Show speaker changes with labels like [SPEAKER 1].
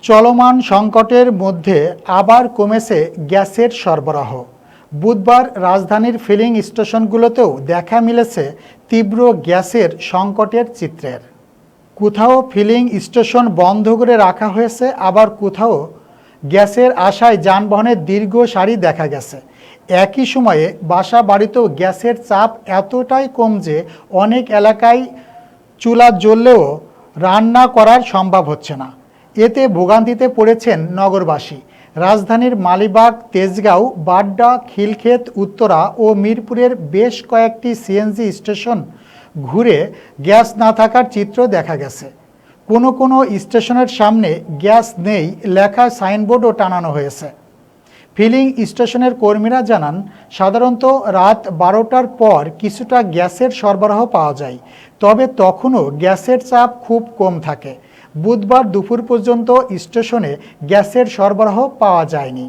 [SPEAKER 1] চলমান সংকটের মধ্যে আবার কমেছে গ্যাসের সরবরাহ। বুধবার রাজধানীর ফিলিং স্টেশনগুলোতেও দেখা মিলেছে তীব্র গ্যাসের সংকটের চিত্রের। কোথাও ফিলিং স্টেশন বন্ধ করে রাখা হয়েছে, আবার কোথাও গ্যাসের আশায় যানবাহনের দীর্ঘ সারি দেখা গেছে। একই সময়ে বাসা বাড়িতেও গ্যাসের চাপ এতটাই কম যে অনেক এলাকায় চুলা জ্বললেও রান্না করার সম্ভব হচ্ছে না। এতে ভোগান্তিতে পড়েছেন নগরবাসী। রাজধানীর মালিবাগ, তেজগাঁও, বাড্ডা, খিলক্ষেত, উত্তরা ও মিরপুরের বেশ কয়েকটি সিএনজি স্টেশন ঘুরে গ্যাস না থাকার চিত্র দেখা গেছে। কোনো কোনো স্টেশনের সামনে গ্যাস নেই লেখা সাইনবোর্ডও টানানো হয়েছে। ফিলিং স্টেশনের কর্মীরা জানান, সাধারণত রাত 12টার পর কিছুটা গ্যাসের সরবরাহ পাওয়া যায়, তবে তখনও গ্যাসের চাপ খুব কম থাকে। বুধবার দুপুর পর্যন্ত স্টেশনে গ্যাসের সরবরাহ পাওয়া যায়নি।